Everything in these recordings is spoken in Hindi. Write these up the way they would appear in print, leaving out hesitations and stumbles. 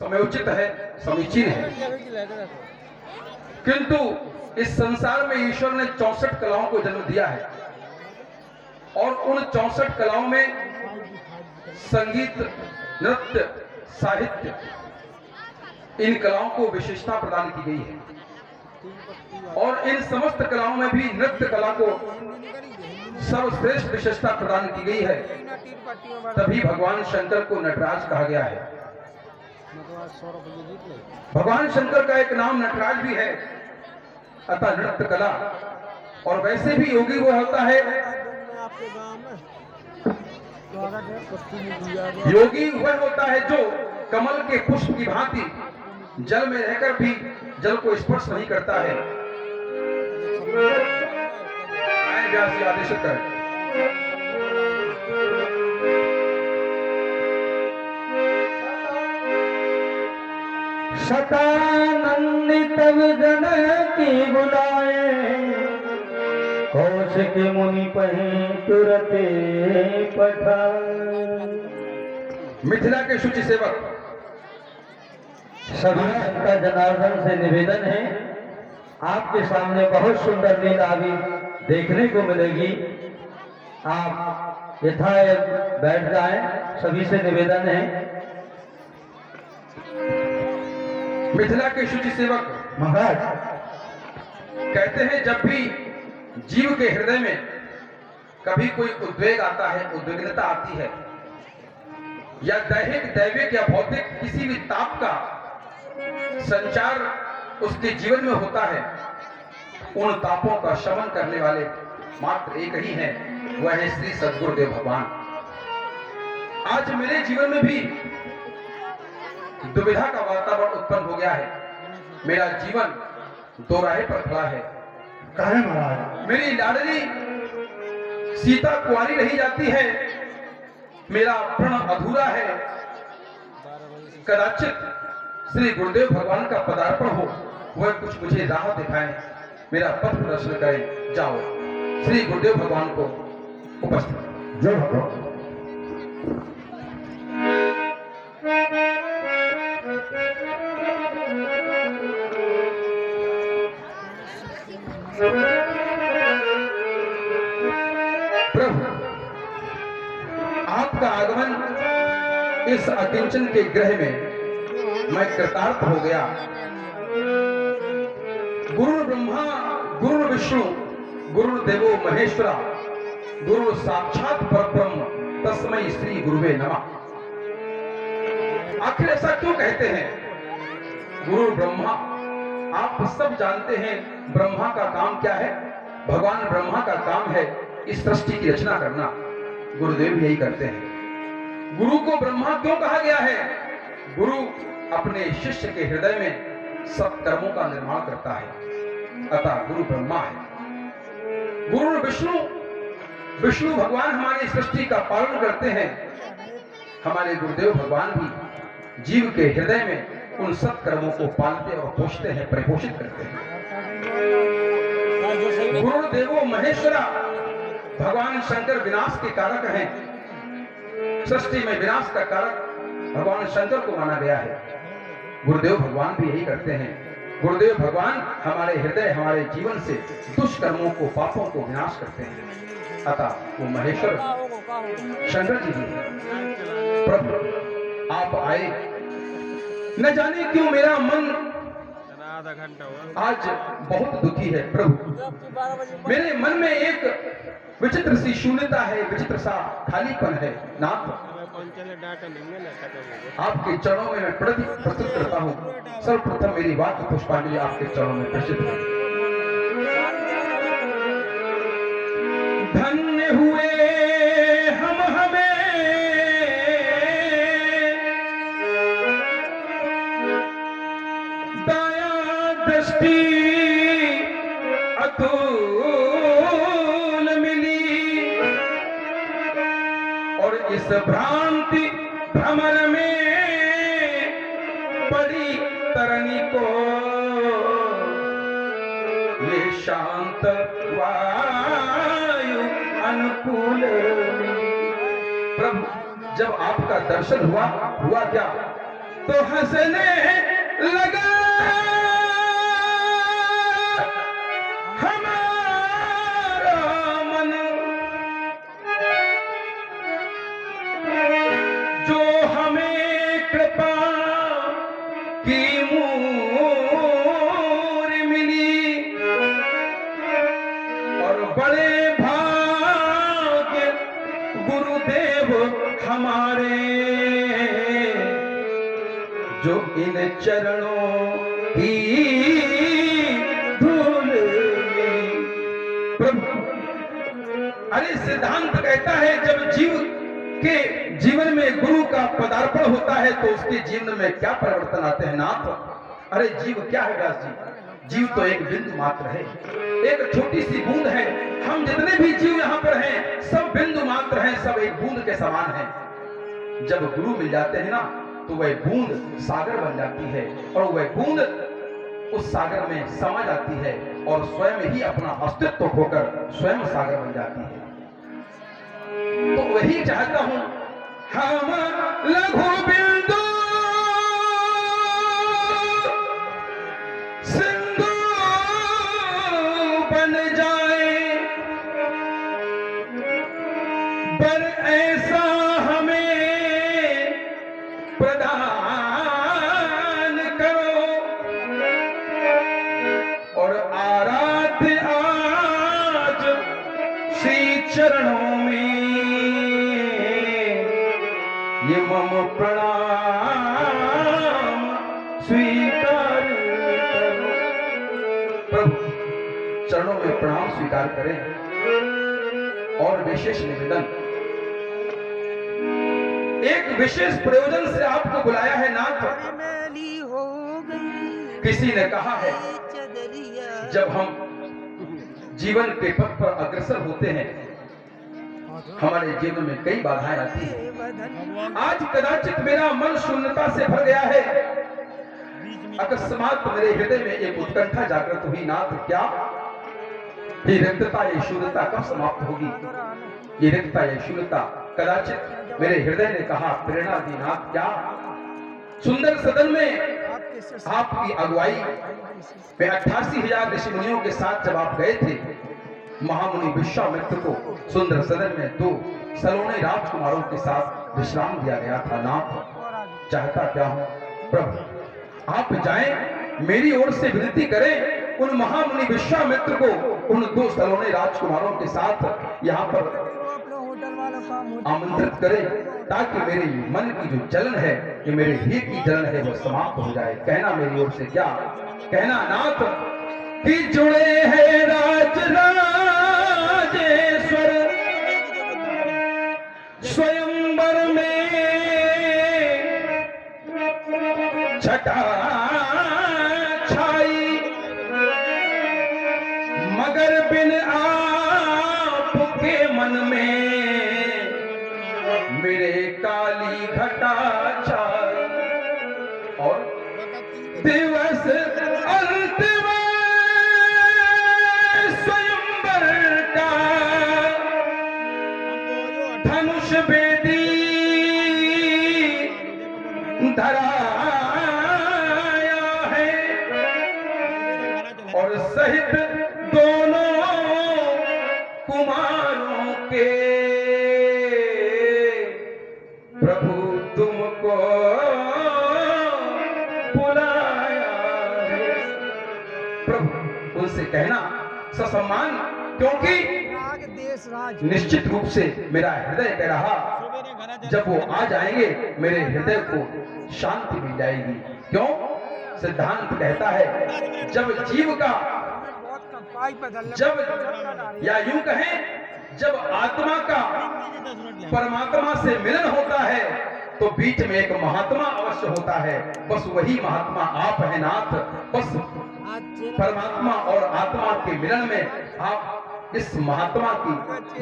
समयोचित है, समीचीन है। किंतु इस संसार में ईश्वर ने 64 कलाओं को जन्म दिया है और उन 64 कलाओं में संगीत, नृत्य, साहित्य, इन कलाओं को विशेषता प्रदान की गई है और इन समस्त कलाओं में भी नृत्य कला को सर्वश्रेष्ठ विशेषता प्रदान की गई है। तभी भगवान शंकर को नटराज कहा गया है। भगवान शंकर का एक नाम नटराज भी है, अतः नृत्य कला। और वैसे भी योगी वो होता है, योगी वह होता है जो कमल के पुष्प की भांति जल में रहकर भी जल को स्पर्श नहीं करता है। व्यास जी आदेशित करें। शतानंदित जन की बुलाए, कौशिक मुनि पहीं तुरते पठाए। मिथिला के शुचि सेवक सभी संता जनार्दन से निवेदन है, आपके सामने बहुत सुंदर लीला अभी देखने को मिलेगी। आप यथायथ बैठ जाएं, सभी से निवेदन है। मिथिला के शुचि सेवक महाराज कहते हैं, जब भी जीव के हृदय में कभी कोई उद्वेग आता है, उद्विग्नता आती है, या दैहिक, दैविक या भौतिक किसी भी ताप का संचार उसके जीवन में होता है, उन तापों का शमन करने वाले मात्र एक ही हैं, वह है श्री सद्गुरुदेव भगवान। आज मेरे जीवन में भी दुविधा का वातावरण उत्पन्न हो गया है। मेरा जीवन दो राह पर खड़ा है। कहे महाराज, मेरी लाडली सीता कुंवारी रही जाती है, मेरा प्रण अधूरा है। कदाचित श्री गुरुदेव भगवान का पदार्पण हो, वह कुछ मुझे राह दिखाएं, मेरा पथ प्रदर्शन करें। जाओ श्री गुरुदेव भगवान को उपस्थित। जो भगवान प्रभु, आपका आगमन इस अकिंचन के ग्रह में मैं कृतार्थ हो गया। गुरु ब्रह्मा, गुरु विष्णु, गुरु देवो महेश्वरा, गुरु साक्षात परब्रह्म, तस्मै श्री गुरुवे नमः। आखिर ऐसा क्यों कहते हैं? गुरु ब्रह्मा, आप सब जानते हैं ब्रह्मा का काम क्या है। भगवान ब्रह्मा का काम है इस सृष्टि की रचना करना। गुरुदेव भी यही करते हैं। गुरु को ब्रह्मा क्यों कहा गया है? गुरु अपने शिष्य के हृदय में सब कर्मों का निर्माण करता है, अतः गुरु ब्रह्मा है। गुरु विष्णु, विष्णु भगवान हमारी सृष्टि का पालन करते हैं। हमारे गुरुदेव भगवान भी जीव के हृदय में उन सब कर्मों को पालते और पोषते हैं, परिपोषित करते हैं। गुरुदेवो महेश्वरा, भगवान शंकर विनाश के कारक हैं। सृष्टि में विनाश का कारक भगवान शंकर को माना गया है। गुरुदेव भगवान भी यही करते हैं। गुरुदेव भगवान हमारे हृदय, हमारे जीवन से दुष्कर्मों को, पापों को विनाश करते हैं, अतः वो महेश्वर शंकर जी भी हैं। प्रभु आप आए, न जाने क्यों मेरा मन आज बहुत दुखी है। प्रभु, मेरे मन में एक विचित्र सी शून्यता है, विचित्र सा खालीपन है। नाथ, आपके चरणों में मैं प्रणति प्रस्तुत करता हूँ। सर्वप्रथम मेरी वाक्य पुष्पांजलि आपके चरणों में प्रस्तुत है। धन्य हुए हम हमें दया दृष्टि अतुल मिली, और इस भ्रांति भ्रमर में पड़ी तरनी को ये शांत वायु अनुकूल मिली। प्रभु, जब आपका दर्शन हुआ क्या? तो हंसने लगा हमारा मन, जो हमें कृपा की मूर मिली और बड़े भाग्य गुरुदेव हमारे, जो इन चरणों की धूल मिली। प्रभु, अरे सिद्धांत कहता है जब जीव के जीवन में गुरु का पदार्पण होता है तो उसके जीवन में क्या परिवर्तन आते हैं नाथ। अरे जीव क्या है व्यास जी? जीव तो एक बिंदु मात्र है, एक छोटी सी बूंद है। हम जितने भी जीव यहाँ पर हैं सब बिंदु मात्र हैं, सब एक बूंद के समान हैं। जब गुरु मिल जाते हैं ना तो वह बूंद सागर बन जाती है और वह बूंद उस सागर में समा जाती है और स्वयं ही अपना अस्तित्व खोकर स्वयं सागर बन जाती है। तो वही चाहता हूं, हम लघु बिंदु सिंधु बन जाए, पर ऐसा हमें प्रदान करो और आराध्य आज श्री चरणों में ये मम प्रणाम स्वीकार करो। प्रभु चरणों में प्रणाम स्वीकार करें। और विशेष निवेदन, एक विशेष प्रयोजन से आपको बुलाया है नाथ। किसी ने कहा है जब हम जीवन के पथ पर अग्रसर होते हैं हमारे जीवन में कई बाधाएं आती हैं। आज कदाचित मेरा मन शून्यता से भर गया है। अकस्मात मेरे हृदय में एक उत्कंठा जागृत हुई, नाथ क्या ये रिक्तता, ये शून्यता कब समाप्त होगी? ये रिक्तता, ये शून्यता। कदाचित मेरे हृदय ने कहा प्रेरणा दी, नाथ क्या सुंदर सदन में आपकी अगुवाई में 88,000 ऋषि मुनियों के साथ जब आप गए थे, महामुनि विश्वामित्र को सुंदर सदन में 2 सलोने राजकुमारों के साथ विश्राम दिया गया था। नाथ चाहता क्या हूं प्रभु, आप जाएं, मेरी ओर से विनती करें, उन महामुनि विश्वामित्र को उन 2 सलोने राजकुमारों के साथ यहाँ पर आमंत्रित करें, ताकि मेरे मन की जो जलन है, जो मेरे हृदय की जलन है, वो समाप्त हो जाए। कहना मेरी ओर से क्या कहना नाथ कि जुड़े हैं राज राजेश्वर स्वयंवर में छटा छाई, मगर बिन आपके मन में मेरे काली घटा छाई। और दिवस अंत में स्वयंवर का धनुष बेदी धराया है और सहित दोनों कुमारों के प्रभु तुमको बुलाया है। प्रभु उनसे कहना ससम्मान, क्योंकि निश्चित रूप से मेरा हृदय कह रहा जब वो आ जाएंगे मेरे हृदय को शांति मिल जाएगी। क्यों? सिद्धांत कहता है जब जीव का, जब या यूं कहें जब आत्मा का परमात्मा से मिलन होता है तो बीच में एक महात्मा अवश्य होता है। बस वही महात्मा आप हैं नाथ। बस परमात्मा और आत्मा के मिलन में आप इस महात्मा की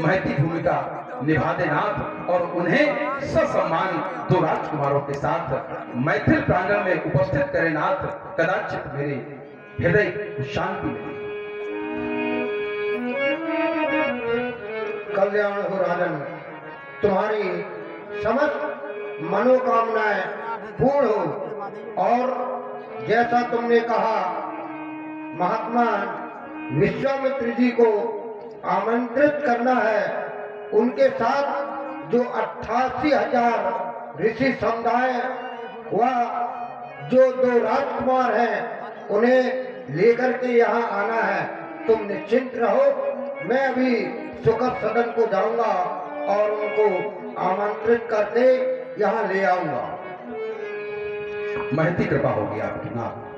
महती भूमिका निभा दे नाथ, और उन्हें ससम्मान 2 राजकुमारों के साथ मैथिल प्रांगण में उपस्थित करें नाथ। कदाचित मेरे हृदय को शांति मिले। कल्याण हो राजन, तुम्हारी समस्त मनोकामनाएं पूर्ण हो। और जैसा तुमने कहा महात्मा विश्वामित्र जी को आमंत्रित करना है, उनके साथ जो 88,000 ऋषि समुदाय व जो 2 राजकुमार हैं उन्हें लेकर के यहाँ आना है। तुम निश्चिंत रहो, मैं अभी सुखद सदन को जाऊंगा और उनको आमंत्रित करके यहाँ ले आऊंगा। महती कृपा होगी आपकी नाथ।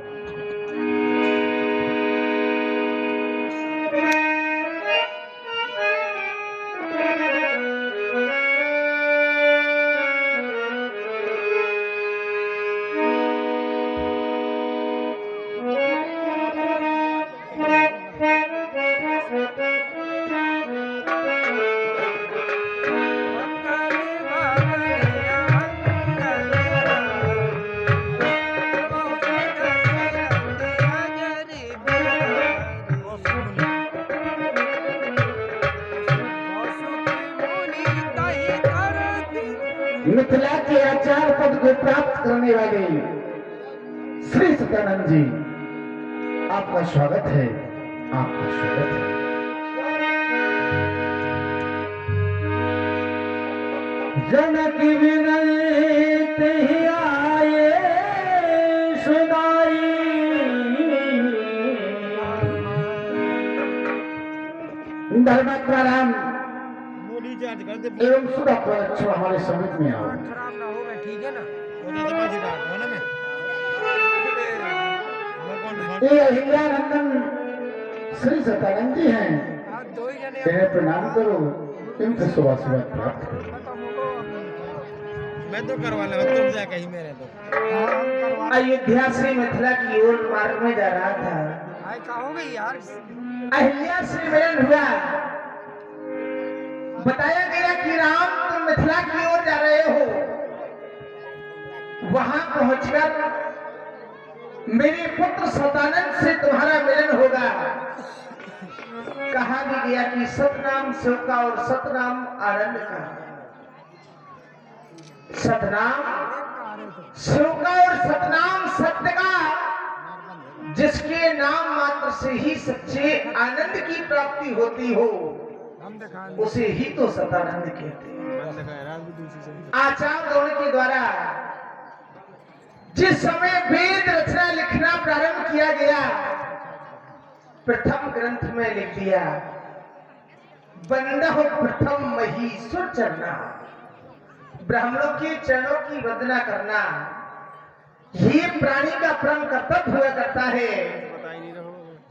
मिथिला के आचार्य पद को प्राप्त करने वाले श्री सत्यानंद जी, आपका स्वागत है, आपका स्वागत है। जनक विनय ही आए सुनाई, धर्मत्राराम एवं सुधा प्रदक्षिण हमारे समित में आओ। खराब ना हो, ठीक है ना? ये अहिल्यानंदन श्री सत्यानंद जी हैं, हाँ, 2 ही जने इन्हें प्रणाम करो, इनसे सुबह सुबह प्राप्त करो। मैं तो करवा ले, तुम जा कहीं मेरे तो। अयोध्या से मिथिला की ओर मार्ग में जा रहा था। भाई कहाँ हो गई यार? अहिल्या से मिलन हुआ। बताया गया कि राम तुम मिथिला की ओर जा रहे हो। वहां पहुंचकर मेरे पुत्र सतानंद से तुम्हारा मिलन होगा। कहा भी गया कि सतनाम शिव का और सतनाम आनंद का। सतनाम शिव का और सतनाम सत्य का, जिसके नाम मात्र से ही सच्चे आनंद की प्राप्ति होती हो, उसे ही तो सतानंद कहते हैं। आचार्य द्रोण के द्वारा जिस समय वेद रचना लिखना प्रारंभ किया गया, प्रथम ग्रंथ में लिख दिया, बंदह प्रथम महीसुर चरना, ब्राह्मणों के चरणों की वंदना करना ये प्राणी का परम कर्तव्य हुआ करता है।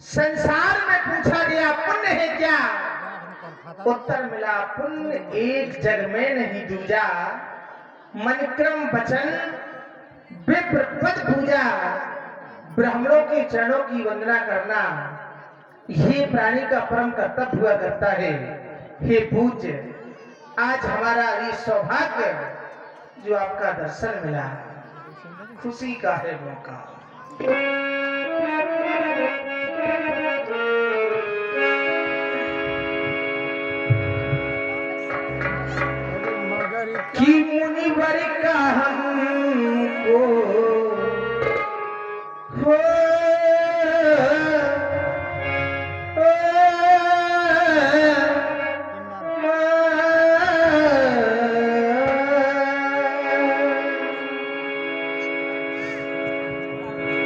संसार में पूछा गया पुण्य है क्या? उत्तर मिला पुण्य एक जग में नहीं दूजा, मन क्रम वचन विप्र पद पूजा, ब्राह्मणों के चरणों की वंदना करना ये प्राणी का परम कर्तव्य हुआ करता है। हे पूज्य, आज हमारा ये सौभाग्य जो आपका दर्शन मिला, खुशी का है मौका। कि मुनिवर का हमको हो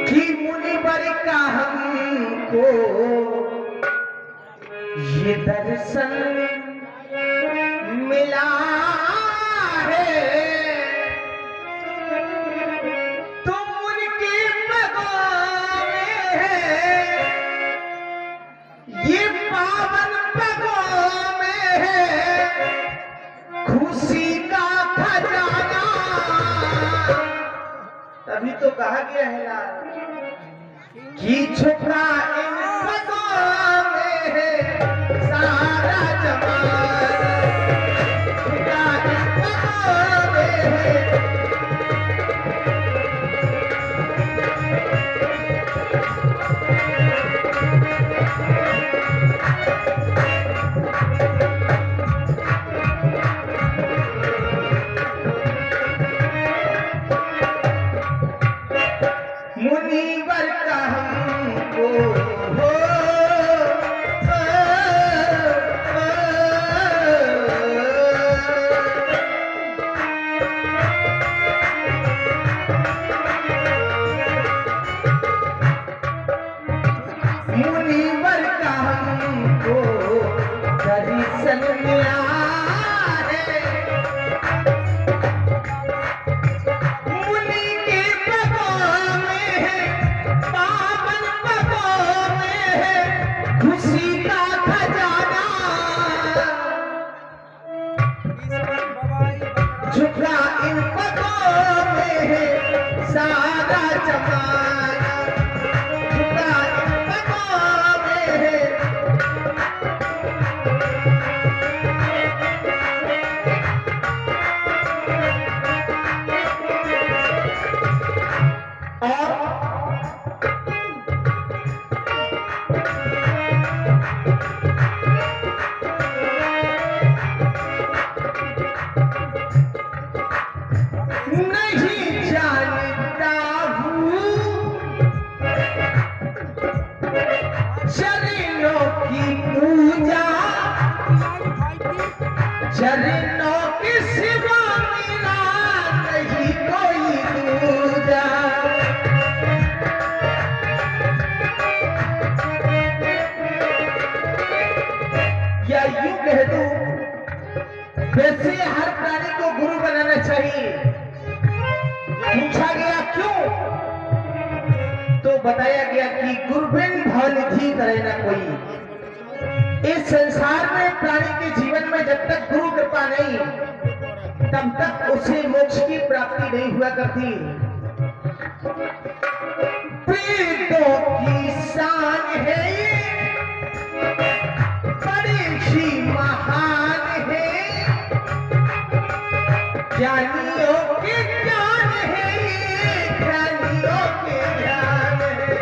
कि मुनिवर का हमको ये दर्शन मिला है, तुम उनके पगों में है, ये पावन पगों में है खुशी का खजाना। तभी तो कहा गया है यार कि छुपा इन पगों में है सारा जमाना। मुनिवर का हमको हो मुनिवर का हमको दर्शन मिला है। मुनि के पदों में है, पावन पदों में है खुशी का खजाना। झुका इन पदों में है सारा जमाना। झुका इन पदों में है नहीं जानता हूँ चरणों की पूजा, चरणों की सिवा मेरा नहीं कोई दूजा। या यूं कह दूं, वैसे हर प्राणी को गुरु बनाना चाहिए। पूछा गया क्यों, तो बताया गया कि गुरुबिन भवनिधि करे न कोई। इस संसार में प्राणी के जीवन में जब तक गुरु कृपा नहीं, तब तक उसे मोक्ष की प्राप्ति नहीं हुआ करती। वेदों की शान है ये, बड़ी ही महान है। ज्ञानियों के ज्ञान है ये, ज्ञानियों के ज्ञान है।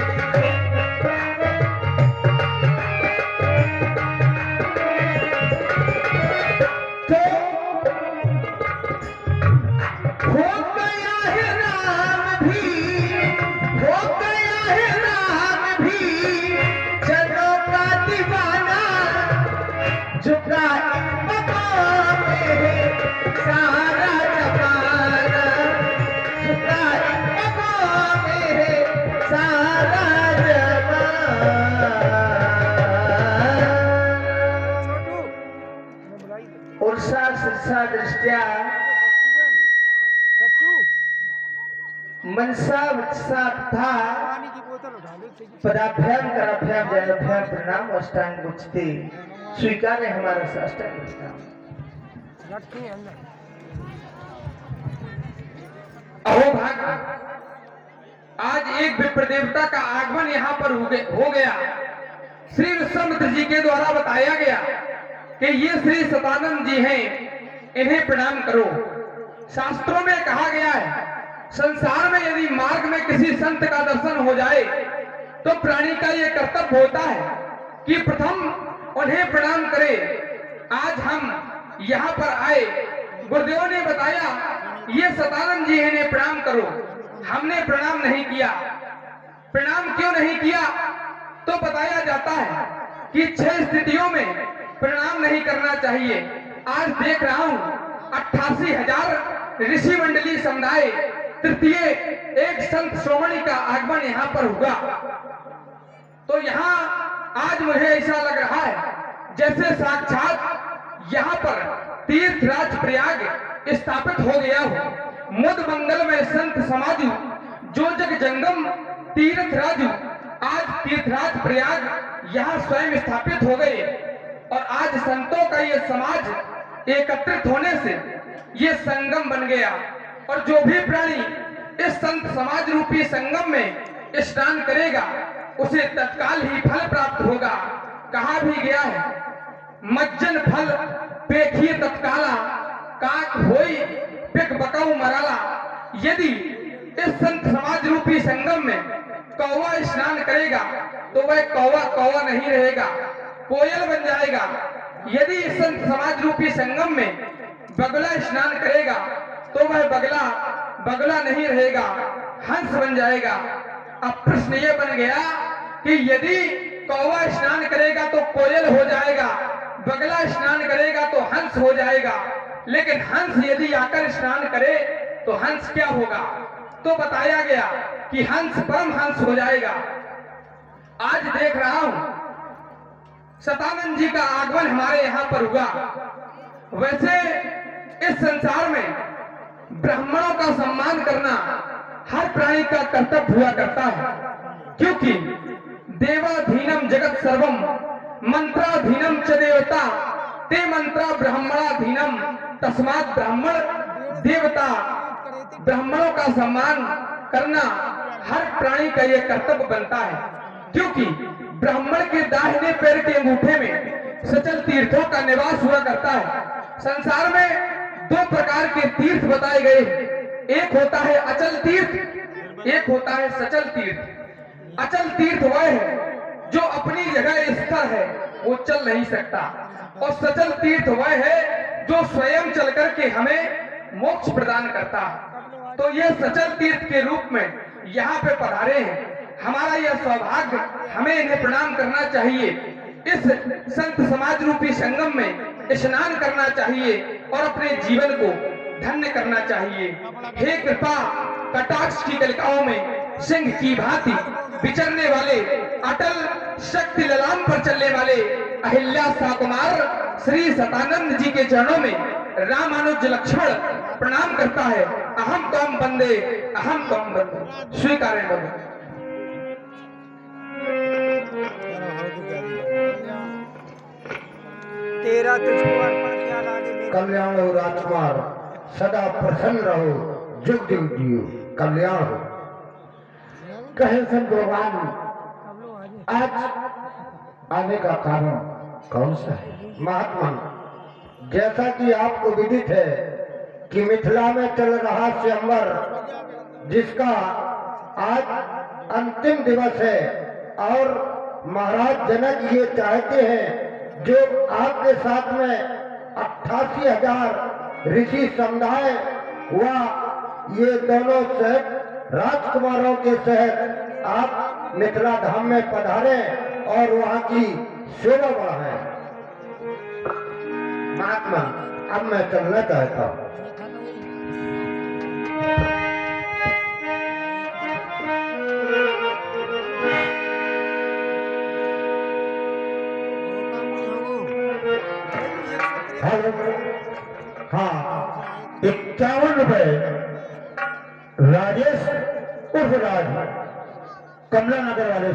तो हो गया है राम भी, हो गया है राम भी जनों का दीवाना। झुका इन पदों में है सारा जमाना। झुका इन पदों में है सारा जमाना। उर्सा सिरसा दृष्टिया मनसा वत्सा था पानी की बोतल उठा लो ठीक है। पदाभ्याम कराभ्याम जलाभ्याम प्रणाम अष्टांग उचते। स्वीकार है हमारा साष्टांग प्रणाम। रखी है अंदर। अहो भाग, आज एक विप्र देवता का आगमन यहाँ पर हो गया। श्री विश्वामित्र जी के द्वारा बताया गया कि ये श्री सतानंद जी हैं, इन्हें प्रणाम करो। शास्त्रों में कहा गया है, संसार में यदि मार्ग में किसी संत का दर्शन हो जाए तो प्राणी का यह कर्तव्य होता है कि प्रथम उन्हें प्रणाम करे। आज हम यहाँ पर आए, गुरुदेव ने बताया ये सतानंद जी इन्हें प्रणाम करो। हमने प्रणाम नहीं किया। प्रणाम क्यों नहीं किया, तो बताया जाता है कि 6 स्थितियों में प्रणाम नहीं करना चाहिए। आज देख रहा हूं 88,000 ऋषि मंडली समुदाय तृतीय एक संत श्रोमणी का आगमन यहाँ पर हुआ। तो यहाँ आज मुझे ऐसा लग रहा है जैसे साक्षात यहाँ पर तीर्थराज प्रयाग स्थापित हो गया हो। मुद मंगल में संत समाजु जो जग जंगम तीर्थराजु, आज तीर्थराज प्रयाग यहाँ स्वयं स्थापित हो गए। और आज संतों का ये समाज एकत्रित होने से ये संगम बन गया। और जो भी प्राणी इस संत समाज रूपी संगम में स्नान करेगा उसे तत्काल ही फल प्राप्त होगा। कहा भी गया है, मज्जन फल पेखिए तत्काला, काक होई पिक बकाऊ मराला। यदि इस संत समाज रूपी संगम में कौवा स्नान करेगा तो वह कौवा कौवा नहीं रहेगा, कोयल बन जाएगा। यदि इस संत समाज रूपी संगम में बगला स्नान करेगा तो वह बगला बगला नहीं रहेगा, हंस बन जाएगा। अब प्रश्न ये बन गया कि यदि कौवा स्नान करेगा तो कोयल हो जाएगा, बगला स्नान करेगा तो हंस हो जाएगा, लेकिन हंस यदि आकर स्नान करे तो हंस क्या होगा? तो बताया गया कि हंस परम हंस हो जाएगा। आज देख रहा हूं सतानंद जी का आगमन हमारे यहाँ पर हुआ। वैसे इस संसार में ब्राह्मणों का सम्मान करना हर प्राणी का कर्तव्य हुआ करता है, क्योंकि देवाधीनम जगत सर्वम मंत्राधीनम च देवता ते मंत्रा ब्राह्मणाधीनम तस्मात् ब्राह्मण देवता। ब्राह्मणों का सम्मान करना हर प्राणी का यह कर्तव्य बनता है, क्योंकि ब्राह्मण के दाहिने पैर के अंगूठे में सचल तीर्थों का निवास हुआ करता है। संसार में दो प्रकार के तीर्थ बताए गए, एक होता है अचल तीर्थ, एक होता है सचल तीर्थ। अचल तीर्थ वह है जो अपनी जगह स्थिर है, वो चल नहीं सकता, और सचल तीर्थ वह है जो स्वयं चल करके हमें मोक्ष प्रदान करता है। तो यह सचल तीर्थ के रूप में यहाँ पे पधारे हैं। हमारा यह सौभाग्य, हमें इन्हें प्रणाम करना चाहिए। इस संत समाज रूपी संगम में स्नान करना चाहिए और अपने जीवन को धन्य करना चाहिए। हे कृपा कटाक्ष की कलिकाओं में सिंह की भांति विचरने वाले, अटल शक्ति ललाम पर चलने वाले अहिल्या साकुमार श्री सतानंद जी के चरणों में रामानुज लक्षण प्रणाम करता है। अहम त्वं वंदे, अहम त्वं वंदे। स्वीकारें बंदे। तेरा तुझको अर्पण किया लागे मेरे कल्याण हो राजकुमार, सदा प्रसन्न रहो, जुग जुग जियो, कल्याण हो। कहे संत भगवान आज आने का कारण कौन सा है? महात्मा, जैसा कि आपको विदित है कि मिथिला में चल रहा स्वयंवर, जिसका आज अंतिम दिवस है, और महाराज जनक ये चाहते हैं जो आपके साथ में 88,000 ऋषि समुदाय व ये दोनों शहर राजकुमारों के शहर आप मिथिला धाम में पधारे और वहाँ की शोभा बढ़ाएं। महात्मा, अब मैं चलना चाहता हूँ। हाँ, 51 रुपए राजेश उर्फ राज कमला नगर वाले